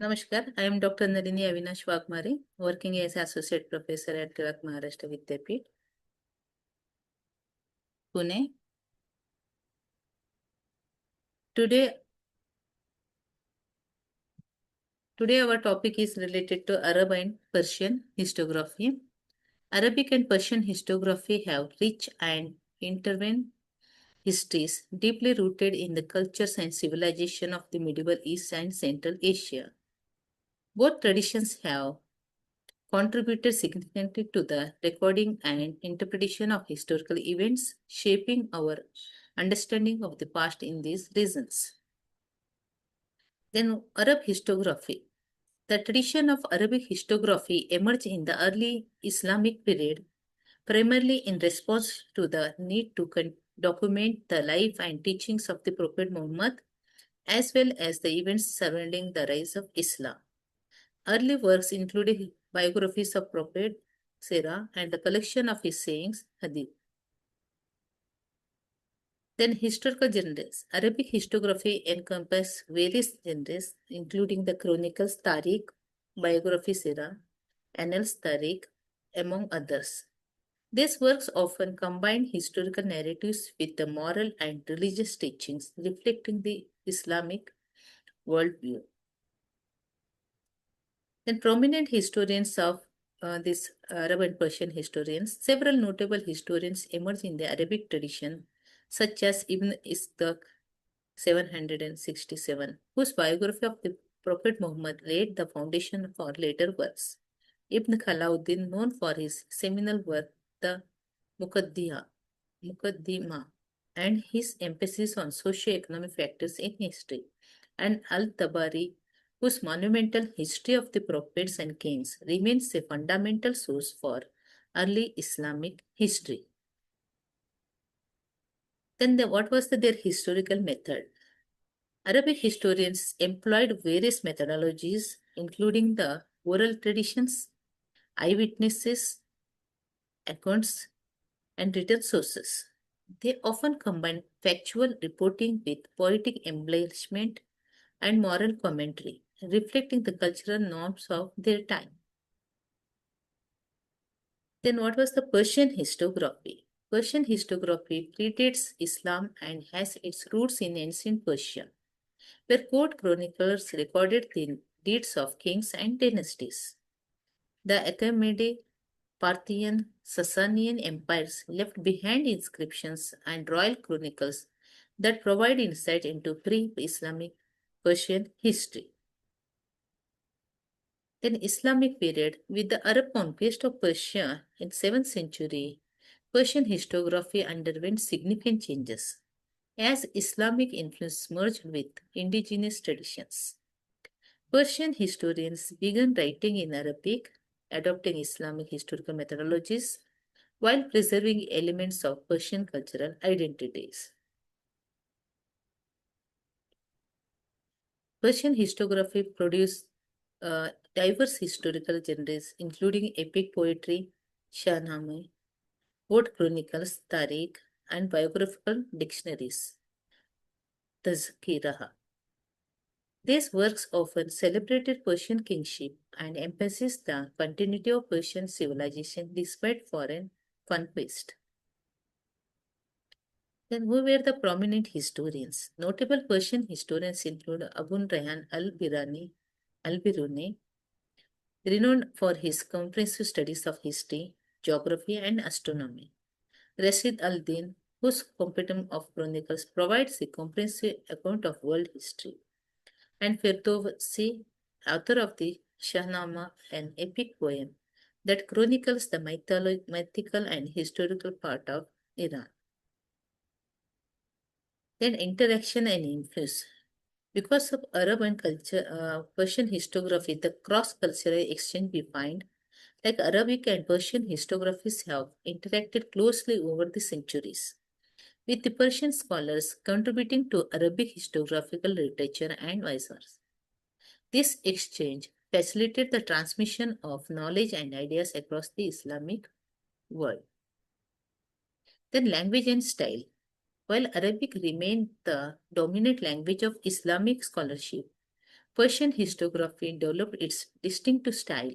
Namaskar, I am Dr. Nalini Avinash Wagmare, working as Associate Professor at Tirak Maharashtra Vidyapeeth, Pune. Today, today our topic is related to Arab and Persian historiography. Arabic and Persian historiography have rich and intertwined histories deeply rooted in the cultures and civilization of the medieval East and Central Asia. Both traditions have contributed significantly to the recording and interpretation of historical events, shaping our understanding of the past in these regions. Then, Arab historiography. The tradition of Arabic historiography emerged in the early Islamic period, primarily in response to the need to document the life and teachings of the Prophet Muhammad, as well as the events surrounding the rise of Islam. Early works included biographies of Prophet Sirah and a collection of his sayings, Hadith. Then historical genres. Arabic historiography encompasses various genres, including the chronicles Tariq, biography Sirah, annals Tariq, among others. These works often combine historical narratives with the moral and religious teachings reflecting the Islamic worldview. Then prominent historians of these Arab and Persian historians, several notable historians emerged in the Arabic tradition, such as Ibn Ishaq 767, whose biography of the Prophet Muhammad laid the foundation for later works. Ibn Khalauddin, known for his seminal work, the Muqaddimah, and his emphasis on socio-economic factors in history, and Al-Tabari, whose monumental History of the Prophets and Kings remains a fundamental source for early Islamic history. Then, what was their historical method? Arabic historians employed various methodologies, including the oral traditions, eyewitnesses, accounts, and written sources. They often combine factual reporting with poetic embellishment and moral commentary, reflecting the cultural norms of their time. Then, what was the Persian historiography? Persian historiography predates Islam and has its roots in ancient Persia, where court chroniclers recorded the deeds of kings and dynasties. The Achaemenid, Parthian, Sasanian empires left behind inscriptions and royal chronicles that provide insight into pre-Islamic Persian history. Then Islamic period, with the Arab conquest of Persia in 7th century, Persian historiography underwent significant changes as Islamic influence merged with indigenous traditions. Persian historians began writing in Arabic, adopting Islamic historical methodologies while preserving elements of Persian cultural identities. Persian historiography produced diverse historical genres, including epic poetry, Shahnameh, court chronicles, Tariq, and biographical dictionaries, Tazkirah. These works often celebrated Persian kingship and emphasized the continuity of Persian civilization despite foreign conquest. Then, who were the prominent historians? Notable Persian historians include Abu Rayhan al-Biruni, renowned for his comprehensive studies of history, geography, and astronomy. Rashid al-Din, whose compendium of chronicles provides a comprehensive account of world history, and Ferdowsi, author of the Shahnameh, an epic poem that chronicles the mythical and historical part of Iran. Then interaction and influence. Because of Arab and Persian historiography, the cross-cultural exchange we find, like Arabic and Persian historiographies have interacted closely over the centuries, with the Persian scholars contributing to Arabic historiographical literature and vice versa. This exchange facilitated the transmission of knowledge and ideas across the Islamic world. Then language and style. While Arabic remained the dominant language of Islamic scholarship, Persian historiography developed its distinctive style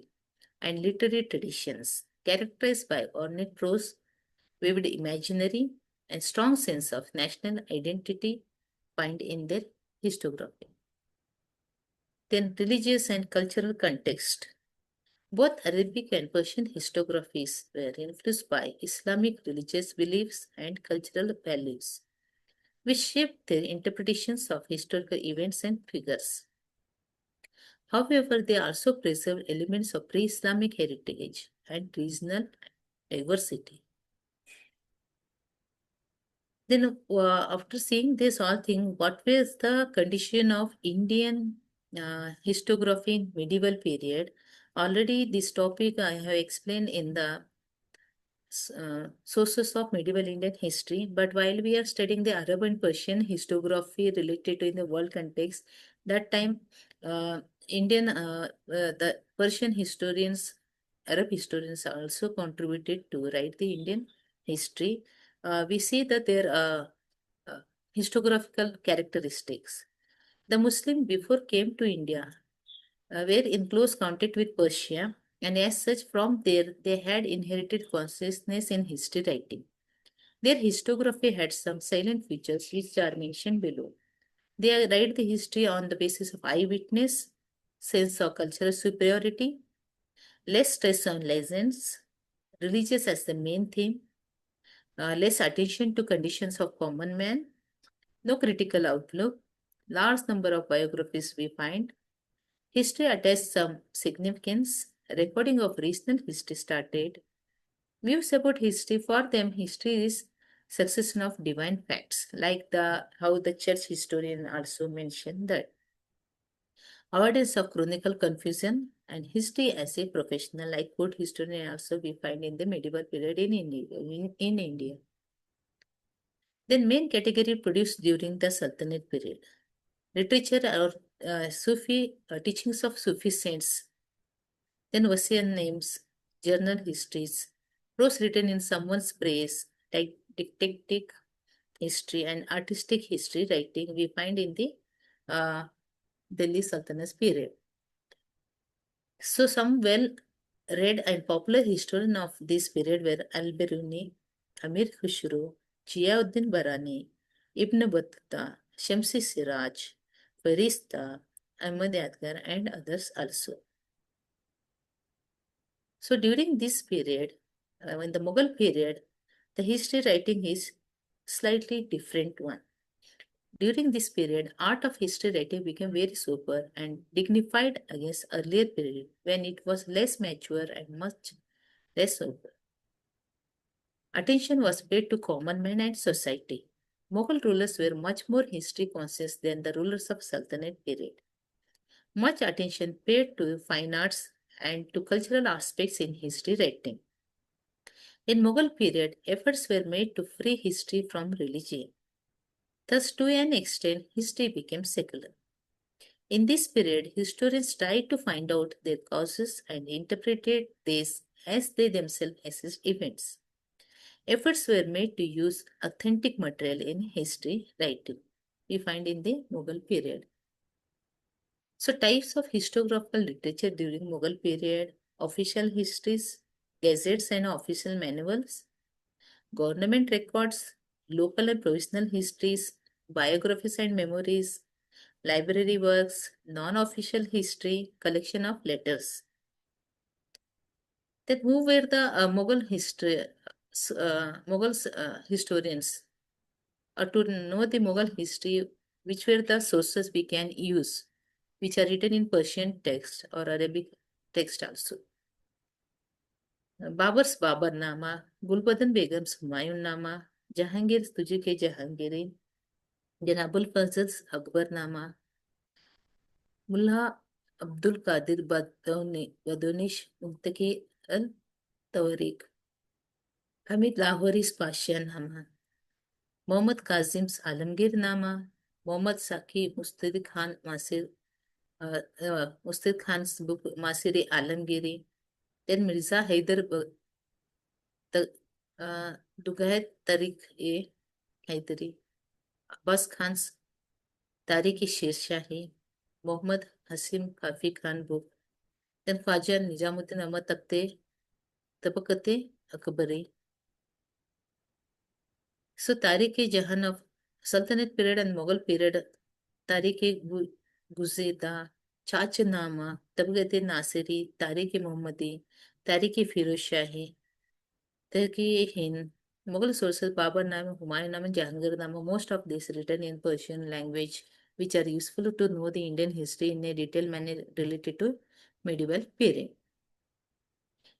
and literary traditions, characterized by ornate prose, vivid imaginary, and strong sense of national identity find in their historiography. Then religious and cultural context. Both Arabic and Persian historiographies were influenced by Islamic religious beliefs and cultural values, which shaped their interpretations of historical events and figures. However, they also preserved elements of pre-Islamic heritage and regional diversity. Then, after seeing this all thing, what was the condition of Indian historiography in medieval period? Already, this topic I have explained in the sources of medieval Indian history. But while we are studying the Arab and Persian historiography related to in the world context, that time the Persian historians, Arab historians also contributed to write the Indian history. We see that there are historiographical characteristics. The Muslim before came to India were in close contact with Persia, and as such, from there they had inherited consciousness in history writing. Their historiography had some silent features which are mentioned below. They write the history on the basis of eyewitness, sense of cultural superiority, less stress on legends, religious as the main theme, less attention to conditions of common man, no critical outlook, large number of biographies we find. History attached some significance. Recording of regional history started. Views about history, for them, history is succession of divine facts, like the how the church historian also mentioned that. Avoidance of chronicle confusion and history as a professional, like court historian also we find in the medieval period in India. In India. Then main category produced during the Sultanate period. Literature or Sufi teachings of Sufi saints, then Wasian names, journal histories, prose written in someone's praise, like didactic history and artistic history writing we find in the uh, Delhi Sultanate period. So some well read and popular historians of this period were Al-Biruni, Amir Khushro, Ziauddin Barani, Ibn Battuta, Shamsi Siraj, Farista, Ahmad Yadgar, and others also. So during this period, in the Mughal period, the history writing is slightly different one. During this period, art of history writing became very sober and dignified against earlier period when it was less mature and much less sober. Attention was paid to common men and society. Mughal rulers were much more history conscious than the rulers of Sultanate period. Much attention paid to fine arts and to cultural aspects in history writing. In Mughal period, efforts were made to free history from religion. Thus, to an extent, history became secular. In this period, historians tried to find out their causes and interpreted these as they themselves assessed events. Efforts were made to use authentic material in history writing. We find in the Mughal period. So, types of historiographical literature during Mughal period: official histories, gazettes and official manuals, government records, local and provincial histories, biographies and memories, library works, non-official history, collection of letters. Then who were the Mughal historians? Or to know the Mughal history, which were the sources we can use, which are written in Persian text or Arabic text also. Babar's Babarnama, Gulbadan Begum's Humayunnama, Jahangir's Tuji Ke Jahangiri, then Abul Fazl's Akbarnama, Mullah Abdul Qadir Badonish Muntaki al Tawariq, Hamid Lahori's Pashan, Mohammad Kazim's Alamgir Nama, Mohammad Saki Mustadi Khan Mustad Khan's book Masiri Alamgiri, then Mirza Haider Dugayat Tariq A. Haidari, Abbas Khan's Tariq-e Sher Shahi, Muhammad Hasim Kafi Khan book. Then Khwaja Nizamuddin Ahmad Takhte, Tabaqat-e Akbari. So Tariq-e-Jahan of Sultanate period and Mughal period, Tariq-e-Guzeda, Chachanama, Tabaqat-e-Nasiri, Tariq-e-Muhammadi, Tariq-e-Firuz-Shahi, Tariq-e-Hind. Mughal sources Babur Nama, Humayun Nama, Jahangir Nama, most of these written in Persian language, which are useful to know the Indian history in a detailed manner related to medieval period.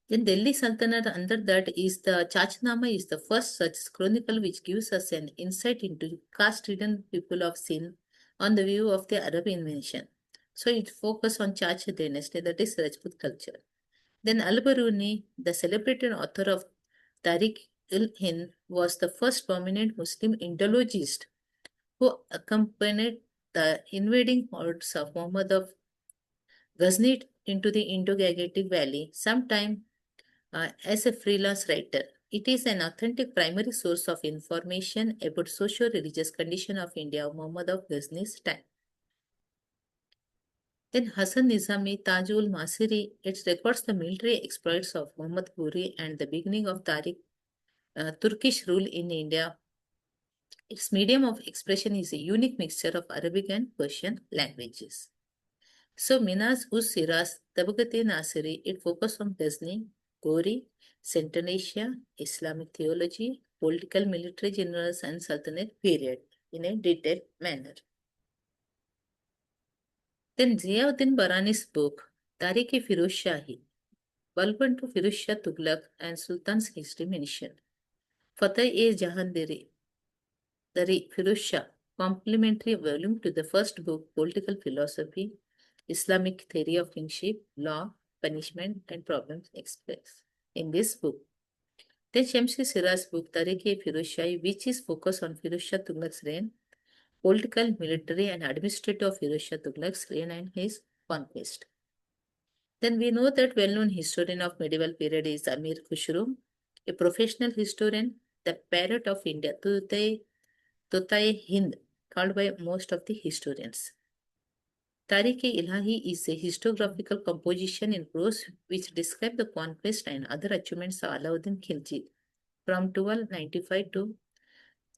Then Delhi Sultanate under that is the Chachnama is the first such chronicle which gives us an insight into caste-ridden people of Sindh on the view of the Arab invasion. So it focuses on Chach dynasty, that is Rajput culture. Then Al-Baruni, the celebrated author of Tariq-il-Hind, was the first prominent Muslim Indologist who accompanied the invading hordes of Muhammad of Ghazni into the Indo-Gangetic Valley sometime as a freelance writer. It is an authentic primary source of information about socio-religious condition of India of Muhammad of Ghazni's time. Then Hassan Nizami Tajul Masiri, it records the military exploits of Muhammad Ghori and the beginning of Turkish rule in India. Its medium of expression is a unique mixture of Arabic and Persian languages. So Minas uz Siras, Tabaqat-e Nasiri, it focused on Ghazni, Ghori, Central Asia, Islamic theology, political military generals and Sultanate period in a detailed manner. Then Ziauddin Barani's book, Tariq-e-Firuz Shahi, Balban to Firuz Shah Tughlaq and Sultan's history mentioned. Fateh-e-Jahandari, Firuz Shah, complementary volume to the first book, Political Philosophy, Islamic Theory of Kingship, Law, Punishment, and Problems expressed in this book. Then Shamsi Siraj's book, Tariq-e-Firuz Shahi, which is focused on Firuz Shah Tughlaq's reign, political, military, and administrative of Firuz Shah Tughlaq's reign and his conquest. Then we know that well-known historian of medieval period is Amir Khusro, a professional historian, the parrot of India, Totai-Hind, called by most of the historians. Tariq-e-Ilahi is a historiographical composition in prose which describes the conquest and other achievements of Alauddin Khilji from 1295 to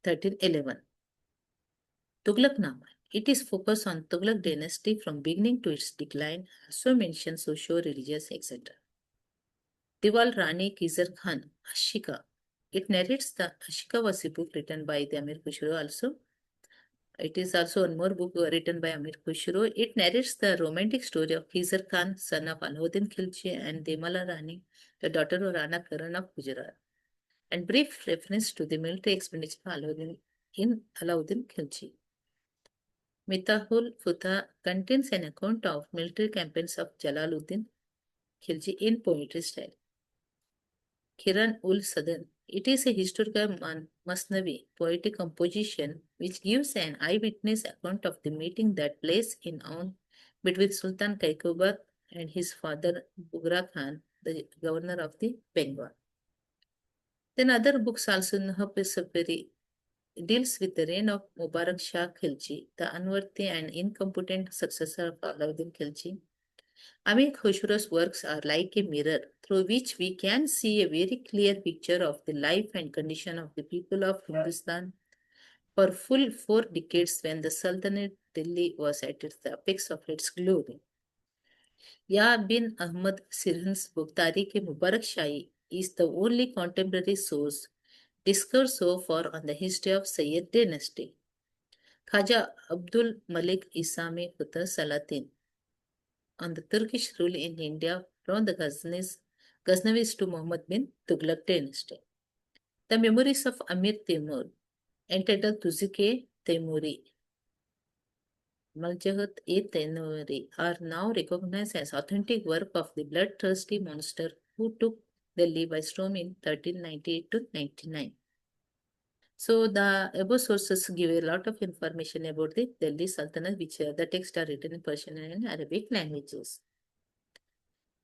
1311. Tughlaqnama. It is focused on Tughlaq dynasty from beginning to its decline, also mentions socio-religious, etc. Diwal Rani Kizar Khan, Ashika. It narrates the Ashika was a book written by the Amir Khusro also. It is also one more book written by Amir Khusro. It narrates the romantic story of Khizar Khan, son of Alauddin Khilji, and Demala Rani, the daughter of Rana Karan of Gujarat, and brief reference to the military expenditure of Alauddin Khilji. Mitahul Futa contains an account of military campaigns of Jalaluddin Khilji in poetry style. Kiran ul Sadan. It is a historical Masnavi poetic composition which gives an eyewitness account of the meeting that place in On between Sultan Kaikubad and his father Bughra Khan, the governor of the Bengal. Then other books also Nahapesaperi deals with the reign of Mubarak Shah Khilji, the unworthy and incompetent successor of Alauddin Khilji. Amir Khusro's works are like a mirror through which we can see a very clear picture of the life and condition of the people of Hindustan for full 4 decades when the Sultanate Delhi was at the apex of its glory. Ya bin Ahmad Sirhan's book Tariq-e-Mubarak Shahi is the only contemporary source discovered so far on the history of Sayyid dynasty. Khaja Abdul Malik Isami Futa Salatin on the Turkish rule in India from the Ghaznavis to Muhammad bin Tughlaq dynasty. The memoirs of Amir Timur, entitled Tuzike Temuri, Maljahat-e-Temuri, are now recognized as authentic work of the bloodthirsty monster who took Delhi by storm in 1398 to 99. So the above sources give a lot of information about the Delhi Sultanate, which the texts are written in Persian and Arabic languages.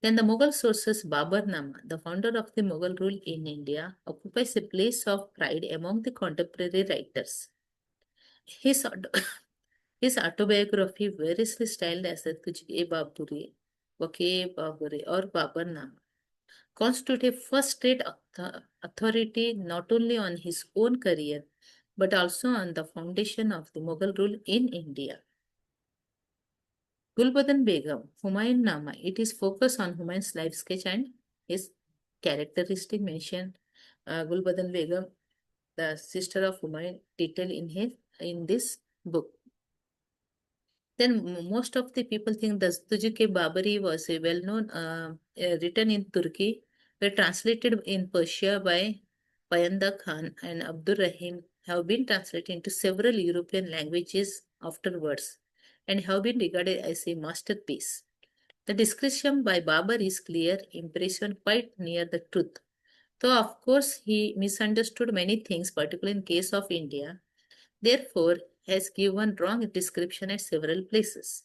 Then the Mughal sources Babur Nama, the founder of the Mughal rule in India, occupies a place of pride among the contemporary writers. His His autobiography, variously styled as the Tujhe Baburi or Babarnama, constitute a first-rate authority not only on his own career but also on the foundation of the Mughal rule in India. Gulbadan Begum, Humayun Nama. It is focused on Humayun's life sketch and his characteristic mention. Gulbadan Begum, the sister of Humayun, detailed in this book. Then most of the people think that Tujhe Babari was a well-known written in Turkey, were translated in Persia by Payanda Khan and Abdur Rahim, have been translated into several European languages afterwards and have been regarded as a masterpiece. The description by Babar is clear, impression quite near the truth. Though of course he misunderstood many things, particularly in case of India, therefore has given wrong description at several places.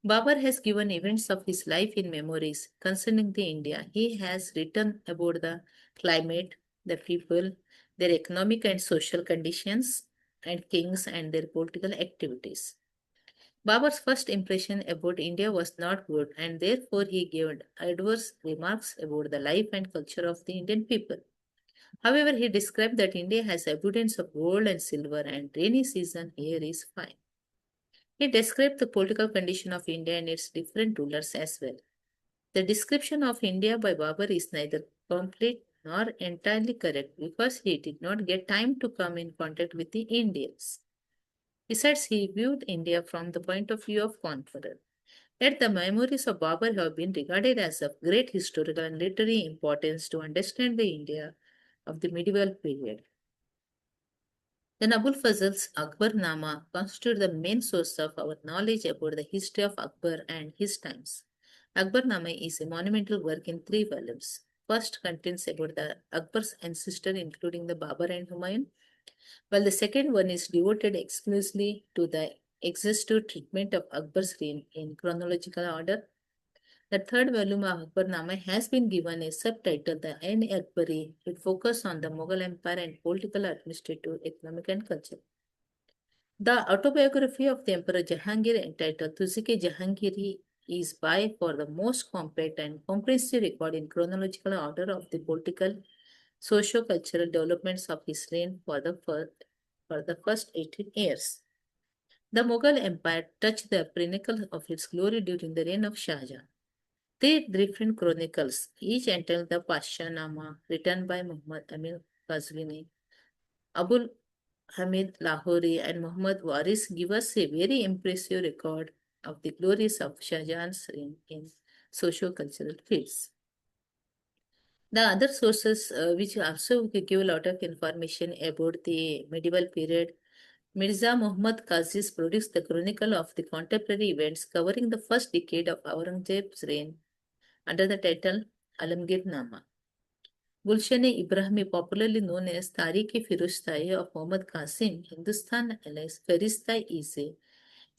Babar has given events of his life in memoirs concerning the India. He has written about the climate, the people, their economic and social conditions, and kings and their political activities. Babar's first impression about India was not good, and therefore he gave adverse remarks about the life and culture of the Indian people. However, he described that India has abundance of gold and silver, and rainy season here is fine. He described the political condition of India and its different rulers as well. The description of India by Babar is neither complete nor entirely correct because he did not get time to come in contact with the Indians. Besides, he viewed India from the point of view of conqueror. Yet the memoirs of Babar have been regarded as of great historical and literary importance to understand the India of the medieval period. Then Abul Fazl's Akbarnama constitutes the main source of our knowledge about the history of Akbar and his times. Akbarnama is a monumental work in 3 volumes. First contains about the Akbar's ancestor, including the Babar and Humayun, while the second one is devoted exclusively to the exhaustive treatment of Akbar's reign in chronological order. The third volume of Akbarnama has been given a subtitle, The Ain Akbari, with focus on the Mughal Empire and political, administrative, economic, and culture. The autobiography of the Emperor Jahangir, entitled Tuzike Jahangiri, is by far the most complete and comprehensive record in chronological order of the political, socio-cultural developments of his reign for the first 18 years. The Mughal Empire touched the pinnacle of its glory during the reign of Shah Jahan. Three different chronicles, each entitled the Pashanama, written by Muhammad Amin Qazwini, Abul Hamid Lahori, and Muhammad Waris, give us a very impressive record of the glories of Shah Jahan's reign in socio-cultural fields. The other sources which also give a lot of information about the medieval period, Mirza Muhammad Qazi's produced the chronicle of the contemporary events covering the first decade of Aurangzeb's reign under the title Alamgir Nama. Gulshan-e Ibrahimi, popularly known as Tariq-e-Firozshah of Muhammad Qasim, Hindustan alias Feristai, is a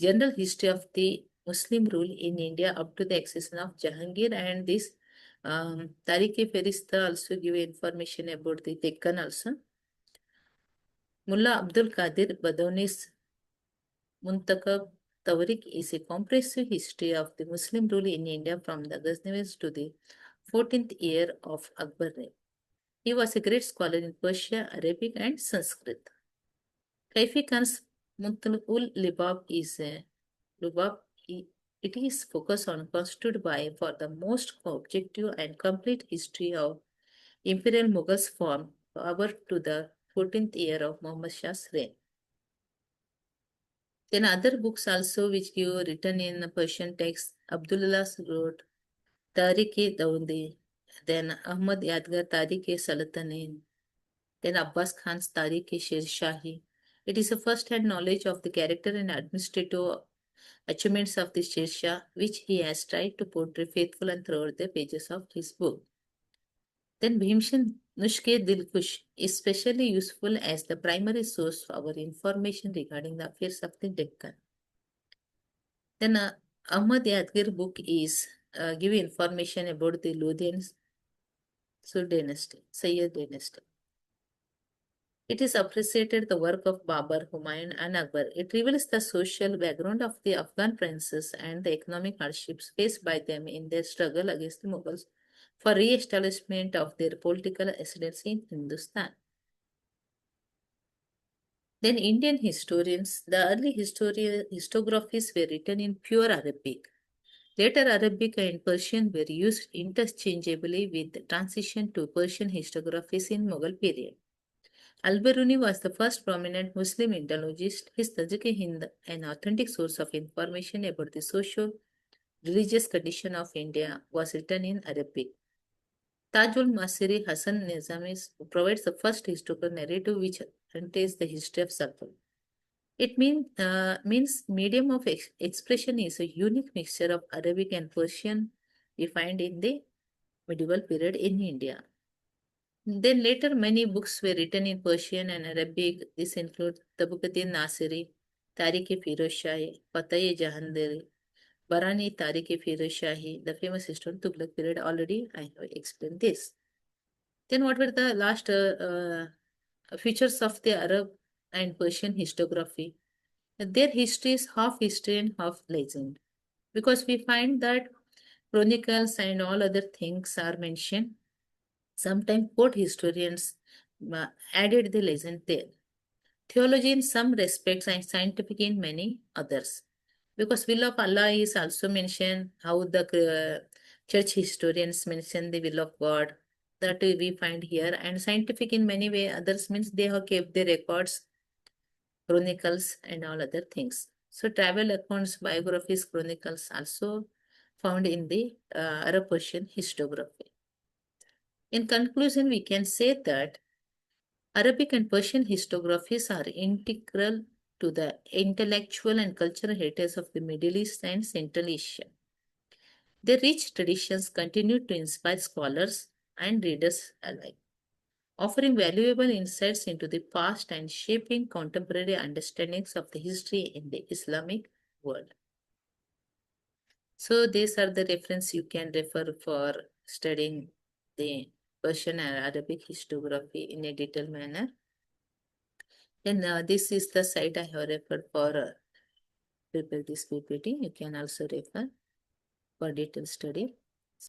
general history of the Muslim rule in India up to the accession of Jahangir, and this Tariq-e-Firozshah also give information about the Deccan also. Mullah Abdul Qadir Badawni's Muntakab Tawrik is a comprehensive history of the Muslim rule in India from the Ghaznavids to the 14th year of Akbar reign. He was a great scholar in Persia, Arabic, and Sanskrit. Kaifi Khan's Muntal Libab is a Lubab. It is focused on constituted by for the most objective and complete history of Imperial Mughals from Babur to the 14th year of Muhammad Shah's reign. Then other books also which give written in Persian text, Abdullah wrote Tariq-e-Dawdi, then Ahmad Yadgar Tariq-e-Salatanin, then Abbas Khan's Tariq-e-Sher Shahi. It is a first-hand knowledge of the character and administrative achievements of the Sher Shah, which he has tried to portray faithful and throughout the pages of his book. Then Bhimsen Nushke Dilkush is especially useful as the primary source for our information regarding the affairs of the Deccan. Then Ahmad Yadgir book is give information about the Lothian Sur dynasty, Sayyid dynasty. It is appreciated the work of Babur, Humayun, and Akbar. It reveals the social background of the Afghan princes and the economic hardships faced by them in their struggle against the Mughals for re-establishment of their political ascendancy in Hindustan. Then Indian historians, the early historiographies were written in pure Arabic. Later Arabic and Persian were used interchangeably with the transition to Persian historiographies in Mughal period. Al-Biruni was the first prominent Muslim Indologist. His Tajik-e-Hind, an authentic source of information about the socio-religious condition of India, was written in Arabic. Tajul Masiri Hassan Nizami provides the first historical narrative which contains the history of Sabul. It means medium of expression is a unique mixture of Arabic and Persian we find in the medieval period in India. Then later many books were written in Persian and Arabic. This include Tabaqat-e Nasiri, Tariq-e-Firoz Shahi, Fateh-e-Jahandari, Barani Tariq-e-Firoz Shahi, the famous history of Tughlaq period. Already I have explained this. Then what were the last features of the Arab and Persian historiography? Their history is half history and half legend, because we find that chronicles and all other things are mentioned. Sometimes court historians added the legend there. Theology in some respects and scientific in many others. Because will of Allah is also mentioned, how the church historians mention the will of God, that we find here. And scientific in many way others means they have kept the records, chronicles and all other things. So travel accounts, biographies, chronicles also found in the Arab Persian historiography. In conclusion, we can say that Arabic and Persian historiographies are integral to the intellectual and cultural heritage of the Middle East and Central Asia. Their rich traditions continue to inspire scholars and readers alike, offering valuable insights into the past and shaping contemporary understandings of the history in the Islamic world. So these are the reference you can refer for studying the Persian and Arabic historiography in a detailed manner. Then this is the site I have referred for prepare this PPT. You can also refer for detailed study.